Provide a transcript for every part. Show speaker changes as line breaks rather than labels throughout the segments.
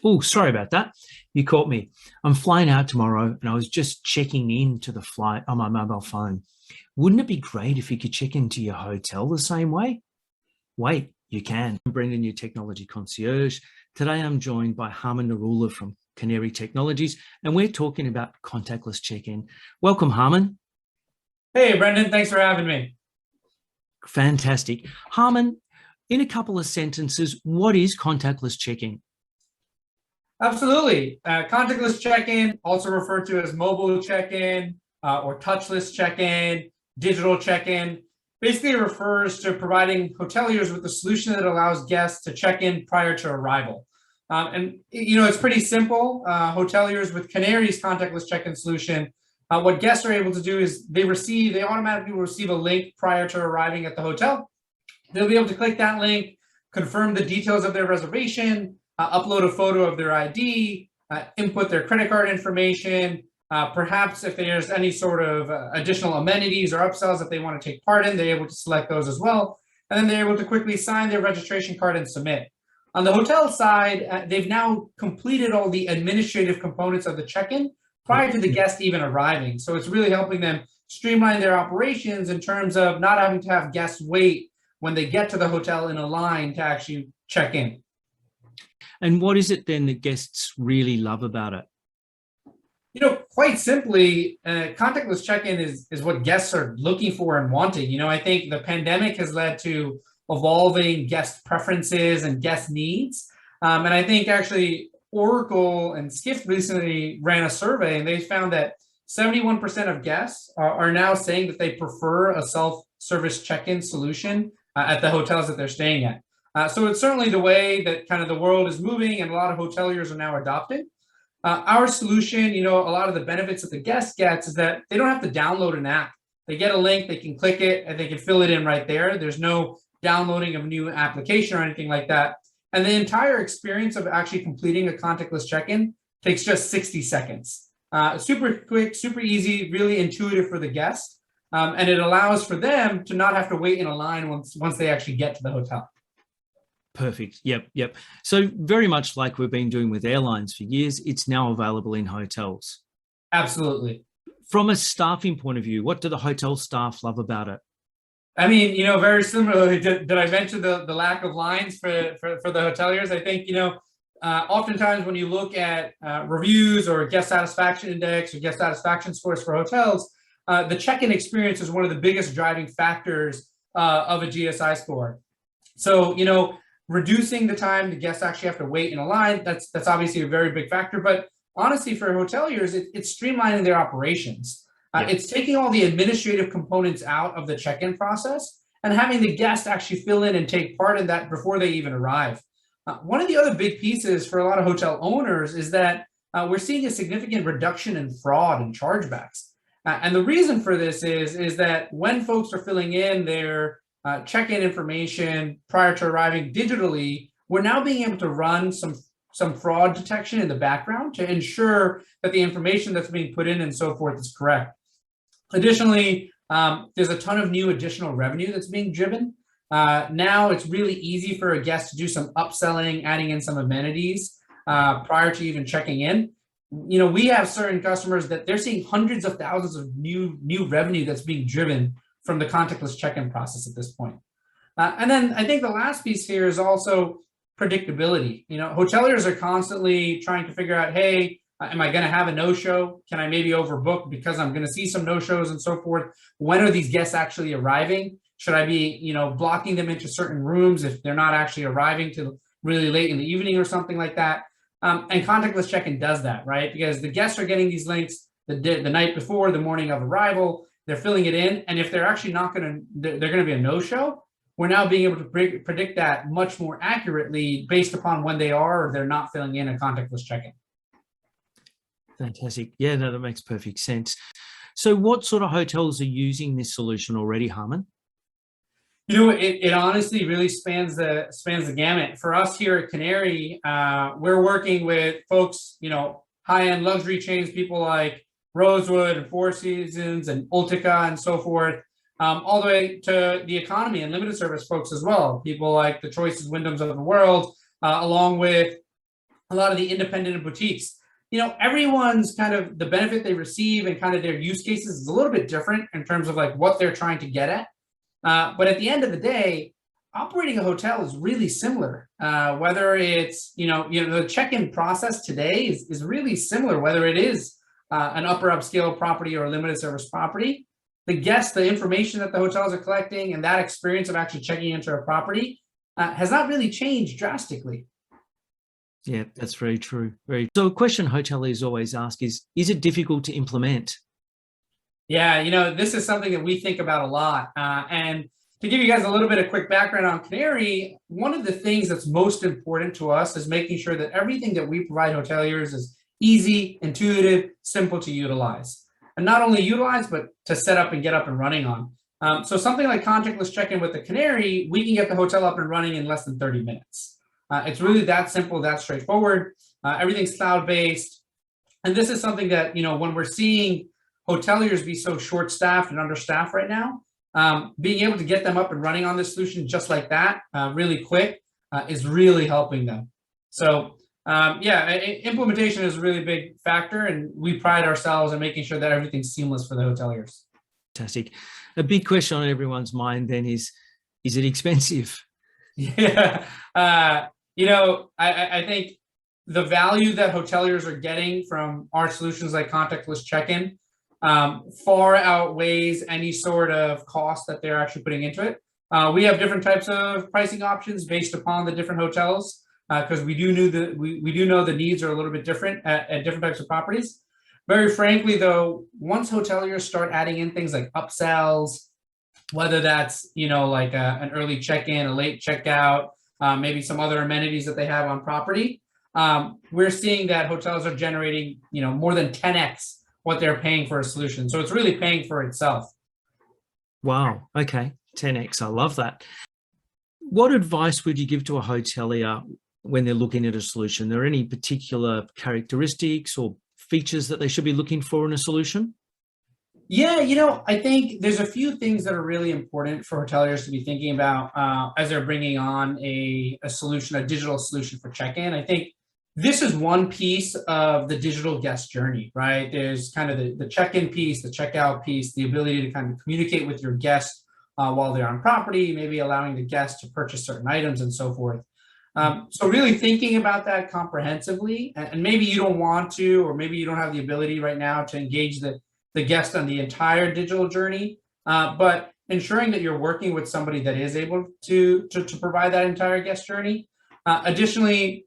Oh, sorry about that. You caught me. I'm flying out tomorrow and I was just checking into the flight on my mobile phone. Wouldn't it be great if you could check into your hotel the same way? Wait, you can. I'm Brendon, your Technology Concierge. Today I'm joined by Harman Narula from Canary Technologies, and we're talking about contactless check-in. Welcome, Harman.
Hey, Brendan, thanks for having me.
Fantastic. Harman, in a couple of sentences, what is contactless check-in?
Absolutely. Contactless check-in, also referred to as mobile check-in or touchless check-in, digital check-in, basically refers to providing hoteliers with a solution that allows guests to check in prior to arrival. It's pretty simple. Hoteliers with Canary's contactless check-in solution, what guests are able to do is they automatically receive a link prior to arriving at the hotel. They'll be able to click that link, confirm the details of their reservation, upload a photo of their ID, input their credit card information, perhaps if there's any sort of additional amenities or upsells that they want to take part in, they're able to select those as well. And then they're able to quickly sign their registration card and submit. On the hotel side, they've now completed all the administrative components of the check-in prior to the guest even arriving. So it's really helping them streamline their operations in terms of not having to have guests wait when they get to the hotel in a line to actually check in.
And what is it then that guests really love about it?
Quite simply, contactless check-in is what guests are looking for and wanting. I think the pandemic has led to evolving guest preferences and guest needs. And I think actually Oracle and Skift recently ran a survey and they found that 71% of guests are now saying that they prefer a self-service check-in solution at the hotels that they're staying at. So it's certainly the way that kind of the world is moving and a lot of hoteliers are now adopting. Our solution, a lot of the benefits that the guest gets is that they don't have to download an app. They get a link, they can click it, and they can fill it in right there. There's no downloading of a new application or anything like that. And the entire experience of actually completing a contactless check-in takes just 60 seconds. Super quick, super easy, really intuitive for the guest. And it allows for them to not have to wait in a line once they actually get to the hotel.
Perfect. Yep. So very much like we've been doing with airlines for years, it's now available in hotels.
Absolutely.
From a staffing point of view, what do the hotel staff love about it?
I mean, very similarly, did I mention the lack of lines for the hoteliers? I think, oftentimes when you look at reviews or guest satisfaction index or guest satisfaction scores for hotels, the check-in experience is one of the biggest driving factors of a GSI score. So, reducing the time the guests actually have to wait in a line, that's obviously a very big factor. But honestly, for hoteliers, it's streamlining their operations. It's taking all the administrative components out of the check-in process and having the guest actually fill in and take part in that before they even arrive. One of the other big pieces for a lot of hotel owners is that we're seeing a significant reduction in fraud and chargebacks. And the reason for this is that when folks are filling in their check-in information prior to arriving digitally, we're now being able to run some fraud detection in the background to ensure that the information that's being put in and so forth is correct. Additionally, there's a ton of new additional revenue that's being driven. Now it's really easy for a guest to do some upselling, adding in some amenities prior to even checking in. We have certain customers that they're seeing hundreds of thousands of new revenue that's being driven from the contactless check-in process at this point. And then I think the last piece here is also predictability. Hoteliers are constantly trying to figure out, hey, am I going to have a no-show? Can I maybe overbook because I'm going to see some no-shows and so forth? When are these guests actually arriving? Should I be, blocking them into certain rooms if they're not actually arriving till really late in the evening or something like that? And contactless check-in does that, right? Because the guests are getting these links the night before, the morning of arrival. They're filling it in, and if they're actually they're going to be a no-show, we're now being able to predict that much more accurately based upon when they are or they're not filling in a contactless check-in.
Fantastic. Yeah, no, that makes perfect sense. So what sort of hotels are using this solution already, Harman?
It honestly really spans the gamut. For us here at Canary, we're working with folks, high-end luxury chains, people like Rosewood and Four Seasons and Ultica and so forth, all the way to the economy and limited service folks as well. People like the Choices, Wyndhams of the world, along with a lot of the independent boutiques, everyone's kind of the benefit they receive and kind of their use cases is a little bit different in terms of like what they're trying to get at. But at the end of the day, operating a hotel is really similar. Whether it's, the check-in process today is really similar, whether it is an upper upscale property or a limited service property. The guests, the information that the hotels are collecting and that experience of actually checking into a property has not really changed drastically.
Yeah, that's very true. So a question hoteliers always ask is it difficult to implement?
Yeah, this is something that we think about a lot. And to give you guys a little bit of quick background on Canary, one of the things that's most important to us is making sure that everything that we provide hoteliers is easy, intuitive, simple to utilize. And not only utilize, but to set up and get up and running on. So something like contactless check-in with the Canary, we can get the hotel up and running in less than 30 minutes. It's really that simple, that straightforward. Everything's cloud-based. And this is something that, when we're seeing hoteliers be so short-staffed and understaffed right now, being able to get them up and running on this solution just like that, really quick, is really helping them. So implementation is a really big factor, and we pride ourselves in making sure that everything's seamless for the hoteliers.
Fantastic. A big question on everyone's mind then is it expensive?
Yeah. I think the value that hoteliers are getting from our solutions like contactless check-in far outweighs any sort of cost that they're actually putting into it. We have different types of pricing options based upon the different hotels, because we do know the needs are a little bit different at different types of properties. Very frankly, though, once hoteliers start adding in things like upsells, whether that's like an early check-in, a late checkout, maybe some other amenities that they have on property, we're seeing that hotels are generating more than 10x what they're paying for a solution. So it's really paying for itself.
Wow. Okay. 10x. I love that. What advice would you give to a hotelier when they're looking at a solution? Are there any particular characteristics or features that they should be looking for in a solution?
Yeah, I think there's a few things that are really important for hoteliers to be thinking about as they're bringing on a solution, a digital solution for check-in. I think this is one piece of the digital guest journey, right? There's kind of the check-in piece, the checkout piece, the ability to kind of communicate with your guests while they're on property, maybe allowing the guests to purchase certain items and so forth. So really thinking about that comprehensively, and maybe you don't want to, or maybe you don't have the ability right now to engage the guest on the entire digital journey, but ensuring that you're working with somebody that is able to provide that entire guest journey. Additionally,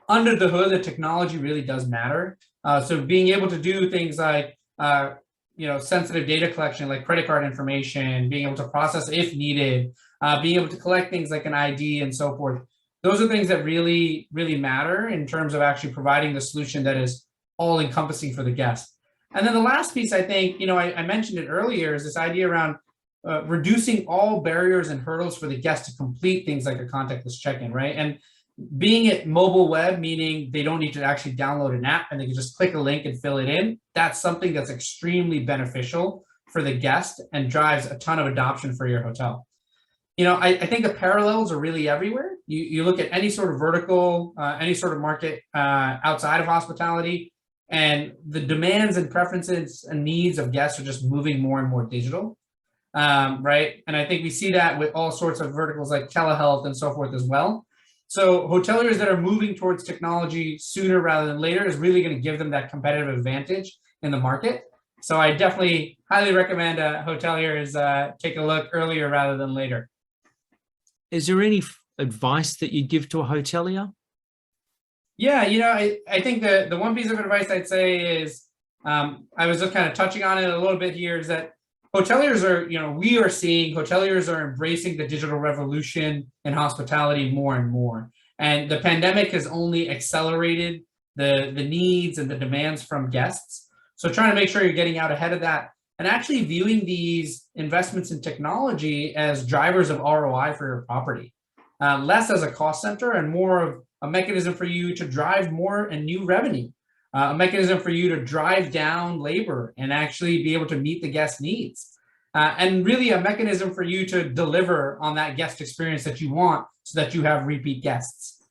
under the hood, the technology really does matter. So being able to do things like sensitive data collection, like credit card information, being able to process if needed, being able to collect things like an ID and so forth. Those are things that really, really matter in terms of actually providing the solution that is all encompassing for the guest. And then the last piece, I think, I mentioned it earlier, is this idea around reducing all barriers and hurdles for the guest to complete things like a contactless check-in, right? And being it mobile web, meaning they don't need to actually download an app and they can just click a link and fill it in. That's something that's extremely beneficial for the guest and drives a ton of adoption for your hotel. I think the parallels are really everywhere. You look at any sort of vertical, any sort of market outside of hospitality, and the demands and preferences and needs of guests are just moving more and more digital, right? And I think we see that with all sorts of verticals like telehealth and so forth as well. So hoteliers that are moving towards technology sooner rather than later is really going to give them that competitive advantage in the market. So I definitely highly recommend hoteliers take a look earlier rather than later.
Is there any advice that you'd give to a hotelier?
Yeah, I think the one piece of advice I'd say is, I was just kind of touching on it a little bit here, is that hoteliers are, we are seeing hoteliers are embracing the digital revolution in hospitality more and more. And the pandemic has only accelerated the needs and the demands from guests. So trying to make sure you're getting out ahead of that and actually viewing these investments in technology as drivers of ROI for your property, less as a cost center and more of a mechanism for you to drive more and new revenue, a mechanism for you to drive down labor and actually be able to meet the guest needs, and really a mechanism for you to deliver on that guest experience that you want so that you have repeat guests.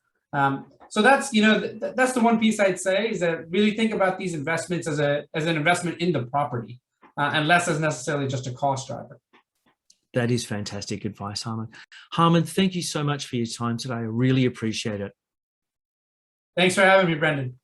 So that's, that's the one piece I'd say, is that really think about these investments as an investment in the property, and less as necessarily just a cost driver.
That is fantastic advice, Harman. Harman, thank you so much for your time today. I really appreciate it.
Thanks for having me, Brendon.